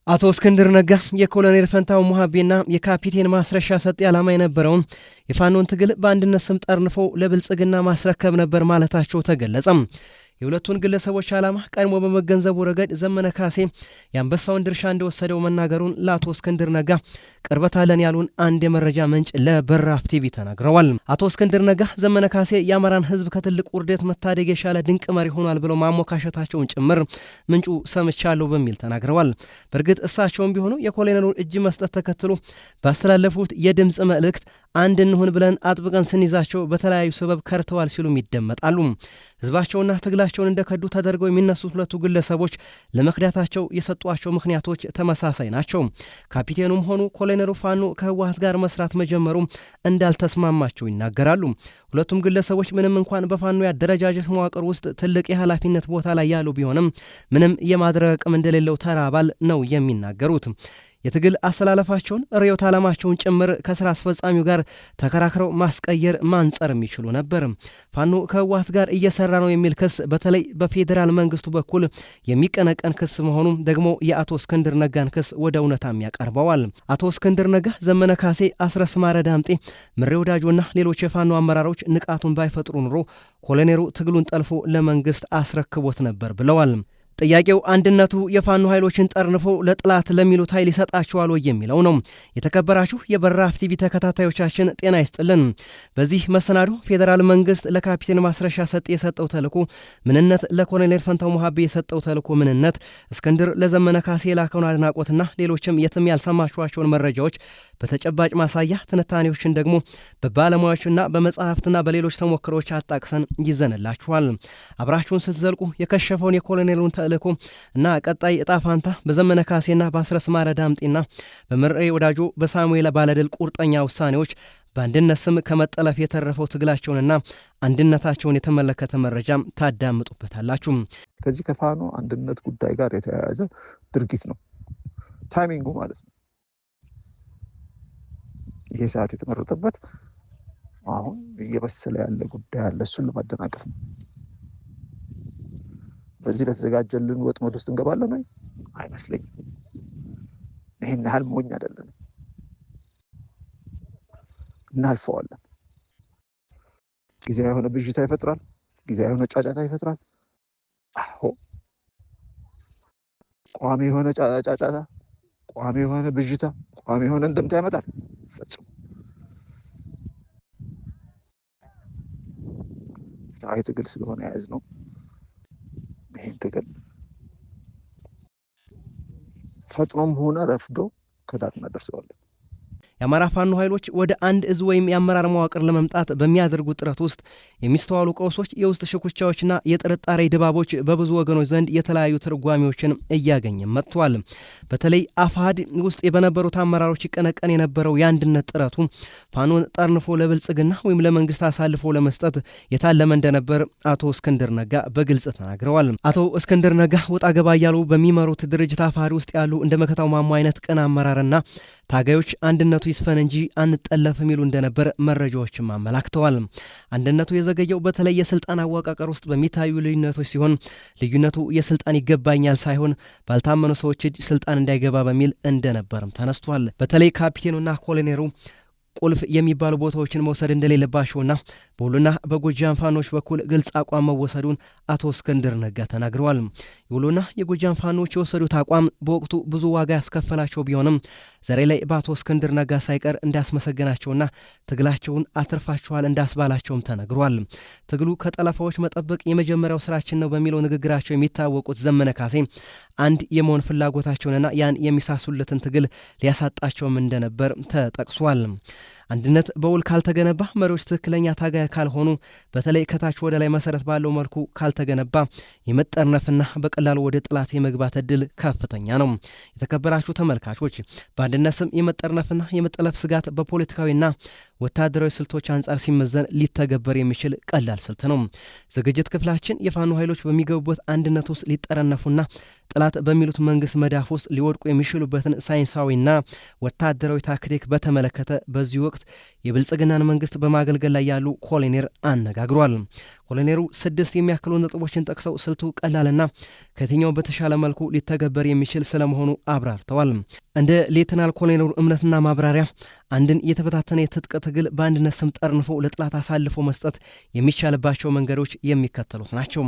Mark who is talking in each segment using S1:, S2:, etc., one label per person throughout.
S1: አቶ እስክንድር ነጋ የኮሎኔል ፈንታው ሙሃቤና የካፒቴን ማስረሻ ሰጤ ዓላማ የነበረውን የፋኖን ትግል በአንድነት ስም ጠርንፎ ለብልጽግና ማስረከብ ነበር ማለታቸው ተገለጸም። የሁለቱን ግለሰቦች ዓላማ ቀድሞ በመገንዘቡ ረገድ ዘመነ ካሴ የአንበሳውን ድርሻ እንደወሰደው መናገሩን ለአቶ እስክንድር ነጋ ቅርበት አለን ያሉን አንድ የመረጃ ምንጭ ለበራፍ ቲቪ ተናግረዋል። አቶ እስክንድር ነጋ ዘመነ ካሴ የአማራን ሕዝብ ከትልቅ ውርደት መታደግ የቻለ ድንቅ መሪ ሆኗል ብለው ማሞካሸታቸውን ጭምር ምንጩ ሰምቻለሁ በሚል ተናግረዋል። በእርግጥ እሳቸውም ቢሆኑ የኮሎኔሉን እጅ መስጠት ተከትሎ ባስተላለፉት የድምፅ መልእክት አንድ እንሁን ብለን አጥብቀን ስንይዛቸው በተለያዩ ሰበብ ከርተዋል ሲሉም ይደመጣሉ። ህዝባቸውና ትግላቸውን እንደከዱ ተደርገው የሚነሱት ሁለቱ ግለሰቦች ለመክዳታቸው የሰጧቸው ምክንያቶች ተመሳሳይ ናቸው። ካፒቴኑም ሆኑ ኮሎኔሉ ፋኖ ከህወሓት ጋር መስራት መጀመሩ እንዳልተስማማቸው ይናገራሉ። ሁለቱም ግለሰቦች ምንም እንኳን በፋኖ የአደረጃጀት መዋቅር ውስጥ ትልቅ የኃላፊነት ቦታ ላይ ያሉ ቢሆንም ምንም የማድረግ አቅም እንደሌለው ተራ አባል ነው የሚናገሩት። የትግል አሰላለፋቸውን ርዕዮተ ዓላማቸውን ጭምር ከስራ አስፈጻሚው ጋር ተከራክረው ማስቀየር ማንጸር የሚችሉ ነበር። ፋኖ ከህወሓት ጋር እየሰራ ነው የሚል ክስ በተለይ በፌዴራል መንግስቱ በኩል የሚቀነቀን ክስ መሆኑ ደግሞ የአቶ እስክንድር ነጋን ክስ ወደ እውነታም ያቀርበዋል። አቶ እስክንድር ነጋ ዘመነ ካሴ፣ አስረስ ማረ ዳምጤ፣ ምሬ ወዳጆና ሌሎች የፋኖ አመራሮች ንቃቱን ባይፈጥሩ ኑሮ ኮሎኔሉ ትግሉን ጠልፎ ለመንግስት አስረክቦት ነበር ብለዋል። ጥያቄው አንድነቱ የፋኖ ኃይሎችን ጠርንፎ ለጥላት ለሚሉት ኃይል ይሰጣቸዋል ወይ የሚለው ነው። የተከበራችሁ የበራፍ ቲቪ ተከታታዮቻችን ጤና ይስጥልን። በዚህ መሰናዶ ፌዴራል መንግስት ለካፒቴን ማስረሻ ሰጤ የሰጠው ተልዕኮ ምንነት፣ ለኮሎኔል ፈንታው ሙሃቤ የሰጠው ተልዕኮ ምንነት፣ እስክንድር ለዘመነ ካሴ የላከውን አድናቆትና ሌሎችም የትም ያልሰማችኋቸውን መረጃዎች በተጨባጭ ማሳያ ትንታኔዎችን ደግሞ በባለሙያዎችና በመጽሐፍትና በሌሎች ተሞክሮች አጣቅሰን ይዘንላችኋል። አብራችሁን ስትዘልቁ የከሸፈውን የኮሎኔሉን ተልዕኮ እና ቀጣይ እጣ ፋንታ በዘመነ ካሴና በአስረስ ማረ ዳምጤና በምሬ ወዳጆ በሳሙኤል ባለድል ቁርጠኛ ውሳኔዎች በአንድነት ስም ከመጠለፍ የተረፈው ትግላቸውንና አንድነታቸውን የተመለከተ መረጃም ታዳምጡበታላችሁ።
S2: ከዚህ ከፋኖ አንድነት ጉዳይ ጋር የተያያዘ ድርጊት ነው። ታይሚንጉ ማለት ነው። ይሄ ሰዓት የተመረጠበት አሁን እየበሰለ ያለ ጉዳይ አለ። እሱን ለማደናቀፍ ነው። በዚህ በተዘጋጀልን ወጥመድ ውስጥ እንገባለን ወይ? አይመስለኝም። ይሄን ያህል ሞኝ አይደለም። እናልፈዋለን። ጊዜያዊ የሆነ ብዥታ ይፈጥራል። ጊዜያዊ የሆነ ጫጫታ ይፈጥራል። አዎ፣ ቋሚ የሆነ ጫጫታ፣ ቋሚ የሆነ ብዥታ፣ ቋሚ የሆነ እንደምታ ያመጣል። ፈጽሞ ፍትሃዊ ትግል ስለሆነ ያዝነው ይህን ትግል ፈጥኖም ሆነ ረፍዶ ከዳር እናደርሰዋለን።
S1: የአማራ ፋኖ ኃይሎች ወደ አንድ እዝ ወይም የአመራር መዋቅር ለመምጣት በሚያደርጉ ጥረት ውስጥ የሚስተዋሉ ቀውሶች፣ የውስጥ ሽኩቻዎችና የጥርጣሬ ድባቦች በብዙ ወገኖች ዘንድ የተለያዩ ትርጓሜዎችን እያገኘ መጥቷል። በተለይ አፋሕድ ውስጥ በነበሩት አመራሮች ይቀነቀን የነበረው የአንድነት ጥረቱ ፋኖን ጠርንፎ ለብልጽግና ወይም ለመንግስት አሳልፎ ለመስጠት የታለመ እንደነበር አቶ እስክንድር ነጋ በግልጽ ተናግረዋል። አቶ እስክንድር ነጋ ወጣ ገባ እያሉ በሚመሩት ድርጅት አፋሕድ ውስጥ ያሉ እንደ መከታው ማሞ አይነት ቅን አመራርና ታጋዮች አንድነቱ ይስፈን እንጂ አንጠለፍ የሚሉ እንደነበር መረጃዎችም አመላክተዋል። አንድነቱ የዘገየው በተለይ የስልጣን አወቃቀር ውስጥ በሚታዩ ልዩነቶች ሲሆን ልዩነቱ የስልጣን ይገባኛል ሳይሆን ባልታመኑ ሰዎች እጅ ስልጣን እንዳይገባ በሚል እንደነበርም ተነስቷል። በተለይ ካፒቴኑና ኮሎኔሉ ቁልፍ የሚባሉ ቦታዎችን መውሰድ እንደሌለባቸውና በወሎና በጎጃም ፋኖች በኩል ግልጽ አቋም መወሰዱን አቶ እስክንድር ነጋ ተናግረዋል። የወሎና የጎጃም ፋኖች የወሰዱት አቋም በወቅቱ ብዙ ዋጋ ያስከፈላቸው ቢሆንም ዛሬ ላይ በአቶ እስክንድር ነጋ ሳይቀር እንዳስመሰገናቸውና ትግላቸውን አትርፋቸዋል እንዳስባላቸውም ተነግሯል። ትግሉ ከጠለፋዎች መጠበቅ የመጀመሪያው ስራችን ነው በሚለው ንግግራቸው የሚታወቁት ዘመነ ካሴ አንድ የመሆን ፍላጎታቸውንና ያን የሚሳሱለትን ትግል ሊያሳጣቸውም እንደነበር ተጠቅሷል። አንድነት በውል ካልተገነባ፣ መሪዎች ትክክለኛ ታጋይ ካልሆኑ፣ በተለይ ከታች ወደ ላይ መሰረት ባለው መልኩ ካልተገነባ የመጠርነፍና በቀላሉ ወደ ጥላት የመግባት እድል ከፍተኛ ነው። የተከበራችሁ ተመልካቾች፣ በአንድነት ስም የመጠርነፍና የመጠለፍ ስጋት በፖለቲካዊና ወታደራዊ ስልቶች አንጻር ሲመዘን ሊተገበር የሚችል ቀላል ስልት ነው። ዝግጅት ክፍላችን የፋኖ ኃይሎች በሚገቡበት አንድነት ውስጥ ሊጠረነፉና ጥላት በሚሉት መንግስት መዳፍ ውስጥ ሊወድቁ የሚችሉበትን ሳይንሳዊና ወታደራዊ ታክቲክ በተመለከተ በዚህ ወቅት ወቅት የብልጽግናን መንግስት በማገልገል ላይ ያሉ ኮሎኔል አነጋግሯል። ኮሎኔሉ 6 የሚያክሉ ነጥቦችን ጠቅሰው ስልቱ ቀላልና ከየትኛው በተሻለ መልኩ ሊተገበር የሚችል ስለመሆኑ አብራርተዋል። እንደ ሌተናል ኮሎኔሉ እምነትና ማብራሪያ አንድን የተበታተነ የትጥቅ ትግል በአንድነት ስም ጠርንፎ ለጥላት አሳልፎ መስጠት የሚቻልባቸው መንገዶች የሚከተሉት ናቸው።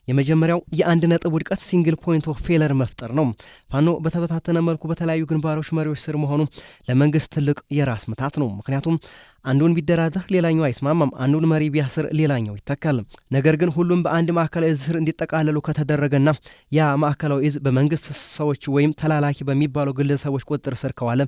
S1: የመጀመሪያው የአንድ ነጥብ ውድቀት ሲንግል ፖይንት ኦፍ ፌለር መፍጠር ነው። ፋኖ በተበታተነ መልኩ በተለያዩ ግንባሮች መሪዎች ስር መሆኑ ለመንግስት ትልቅ የራስ ምታት ነው። ምክንያቱም አንዱን ቢደራደር ሌላኛው አይስማማም፣ አንዱን መሪ ቢያስር ሌላኛው ይተካል። ነገር ግን ሁሉም በአንድ ማዕከላዊ እዝ ስር እንዲጠቃለሉ ከተደረገና ያ ማዕከላዊ እዝ በመንግስት ሰዎች ወይም ተላላኪ በሚባሉ ግለሰቦች ቁጥጥር ስር ከዋለ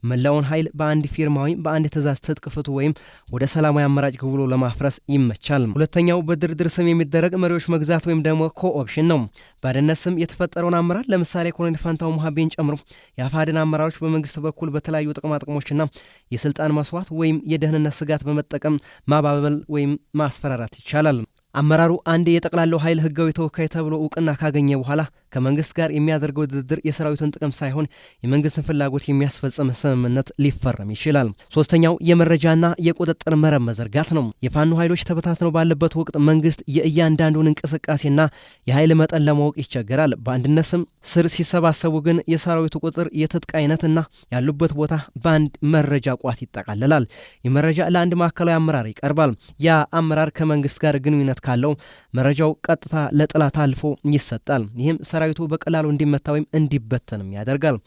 S1: መላውን ኃይል በአንድ ፊርማ ወይም በአንድ ትእዛዝ ትጥቅ ፍቱ ወይም ወደ ሰላማዊ አማራጭ ግብሎ ለማፍረስ ይመቻል። ሁለተኛው በድርድር ስም የሚደረግ መሪዎች መግዛት ወይም ደግሞ ኮኦፕሽን ነው። በአንድነት ስም የተፈጠረውን አመራር ለምሳሌ ኮሎኔል ፋንታው ሙሀቤን ጨምሮ የአፋሕድን አመራሮች በመንግስት በኩል በተለያዩ ጥቅማጥቅሞችና የስልጣን መስዋዕት ወይም የደህንነት ስጋት በመጠቀም ማባበል ወይም ማስፈራራት ይቻላል። አመራሩ አንድ የጠቅላላው ኃይል ህጋዊ ተወካይ ተብሎ እውቅና ካገኘ በኋላ ከመንግስት ጋር የሚያደርገው ድርድር የሰራዊቱን ጥቅም ሳይሆን የመንግስትን ፍላጎት የሚያስፈጽም ስምምነት ሊፈረም ይችላል። ሶስተኛው የመረጃና የቁጥጥር መረብ መዘርጋት ነው። የፋኖ ኃይሎች ተበታትነው ባለበት ወቅት መንግስት የእያንዳንዱን እንቅስቃሴና የኃይል መጠን ለማወቅ ይቸገራል። በአንድነት ስም ስር ሲሰባሰቡ ግን የሰራዊቱ ቁጥር፣ የትጥቅ አይነትና ያሉበት ቦታ በአንድ መረጃ ቋት ይጠቃልላል። የመረጃ ለአንድ ማዕከላዊ አመራር ይቀርባል። ያ አመራር ከመንግስት ጋር ግንኙነት ካለው መረጃው ቀጥታ ለጠላት አልፎ ይሰጣል። ይህም ሰራዊቱ በቀላሉ እንዲመታ ወይም እንዲበተንም ያደርጋል።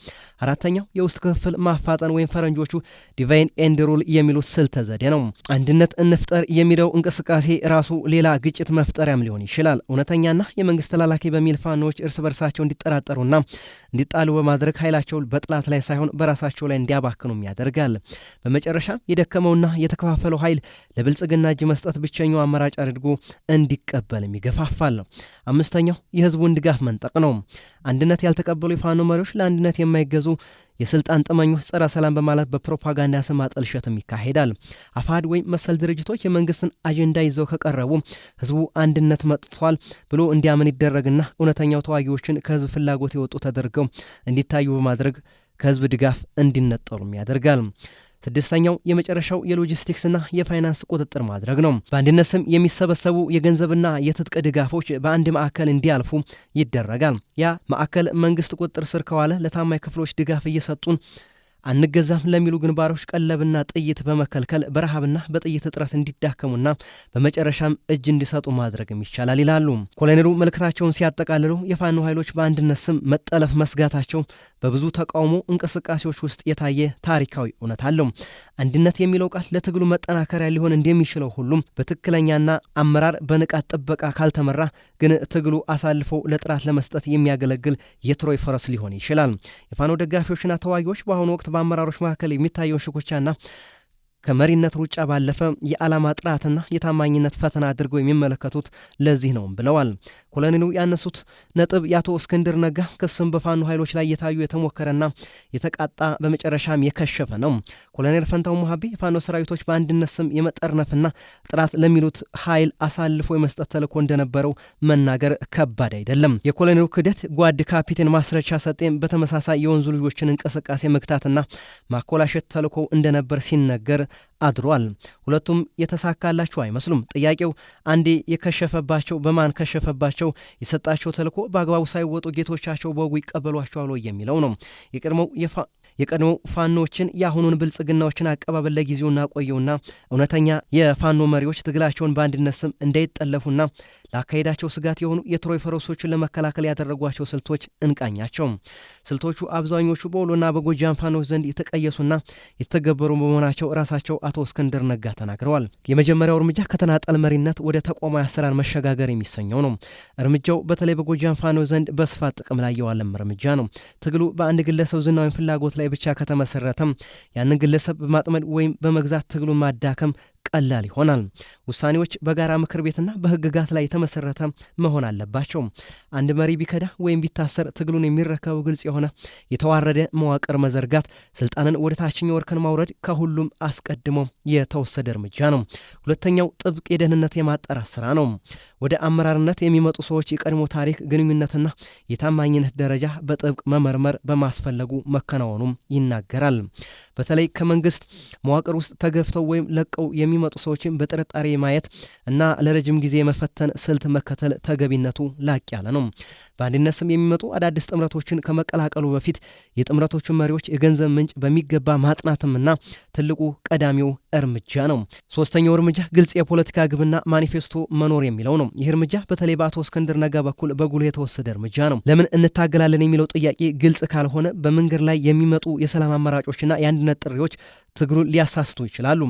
S1: አራተኛው የውስጥ ክፍል ማፋጠን ወይም ፈረንጆቹ ዲቫይን ኤንድ ሩል የሚሉት ስልተ ዘዴ ነው። አንድነት እንፍጠር የሚለው እንቅስቃሴ ራሱ ሌላ ግጭት መፍጠሪያም ሊሆን ይችላል። እውነተኛና የመንግስት ተላላኪ በሚል ፋኖች እርስ በርሳቸው እንዲጠራጠሩና እንዲጣሉ በማድረግ ኃይላቸውን በጥላት ላይ ሳይሆን በራሳቸው ላይ እንዲያባክኑም ያደርጋል። በመጨረሻ የደከመውና የተከፋፈለው ኃይል ለብልጽግና እጅ መስጠት ብቸኛው አማራጭ አድርጎ እንዲቀበልም ይገፋፋል። አምስተኛው የህዝቡን ድጋፍ መንጠቅ ነው። አንድነት ያልተቀበሉ የፋኖ መሪዎች ለአንድነት የማይገዙ የስልጣን ጥመኞች ጸረ ሰላም በማለት በፕሮፓጋንዳ ስም አጠልሸትም ይካሄዳል። አፋሕድ ወይም መሰል ድርጅቶች የመንግስትን አጀንዳ ይዘው ከቀረቡ ህዝቡ አንድነት መጥቷል ብሎ እንዲያምን ይደረግና እውነተኛው ተዋጊዎችን ከህዝብ ፍላጎት የወጡ ተደርገው እንዲታዩ በማድረግ ከህዝብ ድጋፍ እንዲነጠሉም ያደርጋል። ስድስተኛው የመጨረሻው የሎጂስቲክስና የፋይናንስ ቁጥጥር ማድረግ ነው። በአንድነት ስም የሚሰበሰቡ የገንዘብና የትጥቅ ድጋፎች በአንድ ማዕከል እንዲያልፉ ይደረጋል። ያ ማዕከል መንግስት ቁጥጥር ስር ከዋለ ለታማኝ ክፍሎች ድጋፍ እየሰጡን አንገዛም ለሚሉ ግንባሮች ቀለብና ጥይት በመከልከል በረሃብና በጥይት እጥረት እንዲዳከሙና በመጨረሻም እጅ እንዲሰጡ ማድረግም ይቻላል ይላሉ ኮሎኔሉ። መልእክታቸውን ሲያጠቃልሉ የፋኖ ኃይሎች በአንድነት ስም መጠለፍ መስጋታቸው በብዙ ተቃውሞ እንቅስቃሴዎች ውስጥ የታየ ታሪካዊ እውነት አለው። አንድነት የሚለው ቃል ለትግሉ መጠናከሪያ ሊሆን እንደሚችለው ሁሉም በትክክለኛና አመራር በንቃት ጥበቃ ካልተመራ ግን ትግሉ አሳልፎ ለጥራት ለመስጠት የሚያገለግል የትሮይ ፈረስ ሊሆን ይችላል። የፋኖ ደጋፊዎችና ተዋጊዎች በአሁኑ ወቅት በአመራሮች መካከል የሚታየውን ሽኩቻና ከመሪነት ሩጫ ባለፈ የዓላማ ጥራትና የታማኝነት ፈተና አድርገው የሚመለከቱት ለዚህ ነው ብለዋል። ኮሎኔሉ ያነሱት ነጥብ የአቶ እስክንድር ነጋ ክስም በፋኖ ኃይሎች ላይ የታዩ የተሞከረና የተቃጣ በመጨረሻም የከሸፈ ነው። ኮሎኔል ፈንታው ሙሀቤ የፋኖ ሰራዊቶች በአንድነት ስም የመጠርነፍና ጥራት ለሚሉት ኃይል አሳልፎ የመስጠት ተልዕኮ እንደነበረው መናገር ከባድ አይደለም። የኮሎኔሉ ክደት ጓድ ካፒቴን ማስረሻ ሰጤም በተመሳሳይ የወንዙ ልጆችን እንቅስቃሴ መግታትና ማኮላሸት ተልዕኮ እንደነበር ሲነገር አድሯል። ሁለቱም የተሳካላቸው አይመስሉም። ጥያቄው አንዴ የከሸፈባቸው በማን ከሸፈባቸው፣ የሰጣቸው ተልዕኮ በአግባቡ ሳይወጡ ጌቶቻቸው በወጉ ይቀበሏቸዋል የሚለው ነው። የቀድሞው ፋኖችን የአሁኑን ብልጽግናዎችን አቀባበል ለጊዜው እናቆየውና እውነተኛ የፋኖ መሪዎች ትግላቸውን በአንድነት ስም እንዳይጠለፉና ለአካሄዳቸው ስጋት የሆኑ የትሮይ ፈረሶችን ለመከላከል ያደረጓቸው ስልቶች እንቃኛቸው። ስልቶቹ አብዛኞቹ በወሎና በጎጃም ፋኖች ዘንድ የተቀየሱና የተተገበሩ በመሆናቸው ራሳቸው አቶ እስክንድር ነጋ ተናግረዋል። የመጀመሪያው እርምጃ ከተናጠል መሪነት ወደ ተቋማዊ አሰራር መሸጋገር የሚሰኘው ነው። እርምጃው በተለይ በጎጃም ፋኖች ዘንድ በስፋት ጥቅም ላይ የዋለም እርምጃ ነው። ትግሉ በአንድ ግለሰብ ዝናዊ ፍላጎት ላይ ብቻ ከተመሰረተም ያንን ግለሰብ በማጥመድ ወይም በመግዛት ትግሉን ማዳከም ቀላል ይሆናል። ውሳኔዎች በጋራ ምክር ቤትና በህግጋት ላይ የተመሰረተ መሆን አለባቸው። አንድ መሪ ቢከዳ ወይም ቢታሰር ትግሉን የሚረከበው ግልጽ የሆነ የተዋረደ መዋቅር መዘርጋት፣ ስልጣንን ወደ ታችኛው እርከን ማውረድ ከሁሉም አስቀድሞ የተወሰደ እርምጃ ነው። ሁለተኛው ጥብቅ የደህንነት የማጣራት ስራ ነው። ወደ አመራርነት የሚመጡ ሰዎች የቀድሞ ታሪክ፣ ግንኙነትና የታማኝነት ደረጃ በጥብቅ መመርመር በማስፈለጉ መከናወኑም ይናገራል። በተለይ ከመንግስት መዋቅር ውስጥ ተገፍተው ወይም ለቀው የሚመጡ ሰዎችን በጥርጣሬ ማየት እና ለረጅም ጊዜ የመፈተን ስልት መከተል ተገቢነቱ ላቅ ያለ ነው። በአንድነት ስም የሚመጡ አዳዲስ ጥምረቶችን ከመቀላቀሉ በፊት የጥምረቶቹን መሪዎች የገንዘብ ምንጭ በሚገባ ማጥናትምና ትልቁ ቀዳሚው እርምጃ ነው። ሶስተኛው እርምጃ ግልጽ የፖለቲካ ግብና ማኒፌስቶ መኖር የሚለው ነው። ይህ እርምጃ በተለይ በአቶ እስክንድር ነጋ በኩል በጉልህ የተወሰደ እርምጃ ነው። ለምን እንታገላለን የሚለው ጥያቄ ግልጽ ካልሆነ በመንገድ ላይ የሚመጡ የሰላም አማራጮችና የአንድነት ጥሪዎች ትግሉን ሊያሳስቱ ይችላሉ።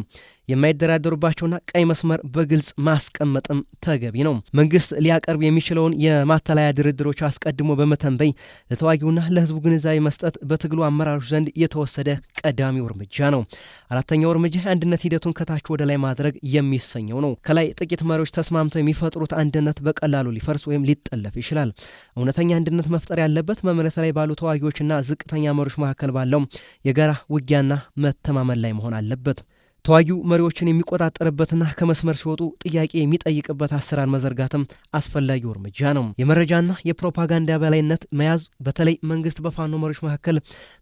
S1: የማይደራደሩባቸውና ቀይ መስመር በግልጽ ማስቀመጥም ተገቢ ነው። መንግስት ሊያቀርብ የሚችለውን የማተላያ ድርድሮች አስቀድሞ በመተንበይ ለተዋጊውና ለህዝቡ ግንዛቤ መስጠት በትግሉ አመራሮች ዘንድ የተወሰደ ቀዳሚው እርምጃ ነው። አራተኛው እርምጃ የአንድነት ሂደቱን ከታች ወደ ላይ ማድረግ የሚሰኘው ነው። ከላይ ጥቂት መሪዎች ተስማምተው የሚፈጥሩት አንድነት በቀላሉ ሊፈርስ ወይም ሊጠለፍ ይችላል። እውነተኛ አንድነት መፍጠር ያለበት መመሬት ላይ ባሉ ተዋጊዎችና ዝቅተኛ መሪዎች መካከል ባለው የጋራ ውጊያና መተማመን ላይ መሆን አለበት። ተዋጊው መሪዎችን የሚቆጣጠርበትና ከመስመር ሲወጡ ጥያቄ የሚጠይቅበት አሰራር መዘርጋትም አስፈላጊው እርምጃ ነው። የመረጃና የፕሮፓጋንዳ በላይነት መያዝ፣ በተለይ መንግስት በፋኖ መሪዎች መካከል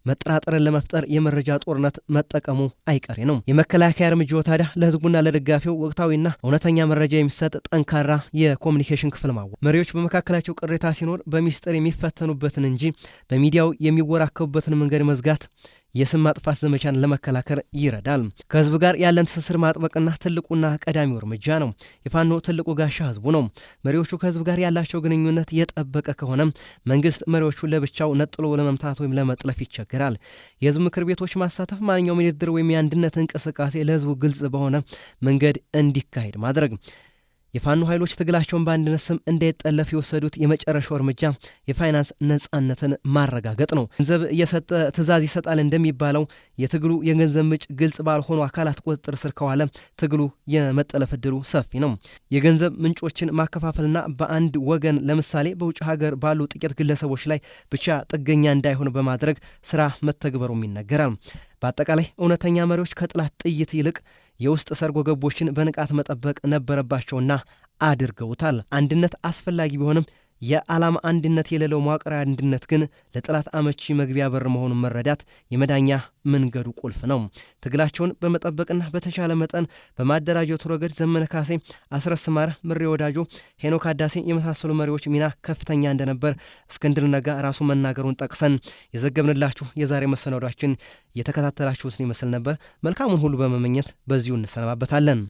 S1: መጠራጠርን ለመፍጠር የመረጃ ጦርነት መጠቀሙ አይቀሬ ነው። የመከላከያ እርምጃው ታዲያ ለህዝቡና ለደጋፊው ወቅታዊና እውነተኛ መረጃ የሚሰጥ ጠንካራ የኮሚኒኬሽን ክፍል ማወቅ፣ መሪዎች በመካከላቸው ቅሬታ ሲኖር በሚስጥር የሚፈተኑበትን እንጂ በሚዲያው የሚወራከቡበትን መንገድ መዝጋት የስም ማጥፋት ዘመቻን ለመከላከል ይረዳል። ከህዝብ ጋር ያለን ትስስር ማጥበቅና ትልቁና ቀዳሚው እርምጃ ነው። የፋኖ ትልቁ ጋሻ ህዝቡ ነው። መሪዎቹ ከህዝብ ጋር ያላቸው ግንኙነት የጠበቀ ከሆነ መንግስት መሪዎቹን ለብቻው ነጥሎ ለመምታት ወይም ለመጥለፍ ይቸገራል። የህዝብ ምክር ቤቶች ማሳተፍ፣ ማንኛውም የድርድር ወይም የአንድነት እንቅስቃሴ ለህዝቡ ግልጽ በሆነ መንገድ እንዲካሄድ ማድረግ። የፋኖ ኃይሎች ትግላቸውን በአንድነት ስም እንዳይጠለፍ የወሰዱት የመጨረሻው እርምጃ የፋይናንስ ነጻነትን ማረጋገጥ ነው። ገንዘብ እየሰጠ ትዕዛዝ ይሰጣል እንደሚባለው የትግሉ የገንዘብ ምንጭ ግልጽ ባልሆኑ አካላት ቁጥጥር ስር ከዋለ ትግሉ የመጠለፍ እድሉ ሰፊ ነው። የገንዘብ ምንጮችን ማከፋፈልና በአንድ ወገን ለምሳሌ በውጭ ሀገር ባሉ ጥቂት ግለሰቦች ላይ ብቻ ጥገኛ እንዳይሆን በማድረግ ስራ መተግበሩም ይነገራል። በአጠቃላይ እውነተኛ መሪዎች ከጥላት ጥይት ይልቅ የውስጥ ሰርጎ ገቦችን በንቃት መጠበቅ ነበረባቸውና አድርገውታል። አንድነት አስፈላጊ ቢሆንም የዓላማ አንድነት የሌለው መዋቅራዊ አንድነት ግን ለጠላት አመቺ መግቢያ በር መሆኑን መረዳት የመዳኛ መንገዱ ቁልፍ ነው። ትግላቸውን በመጠበቅና በተቻለ መጠን በማደራጀቱ ረገድ ዘመነ ካሴ፣ አስረስ ማረ፣ ምሬ ወዳጆ፣ ሄኖክ አዳሴ የመሳሰሉ መሪዎች ሚና ከፍተኛ እንደነበር እስክንድር ነጋ ራሱ መናገሩን ጠቅሰን የዘገብንላችሁ የዛሬ መሰናዷችን የተከታተላችሁትን ይመስል ነበር። መልካሙን ሁሉ በመመኘት በዚሁ እንሰነባበታለን።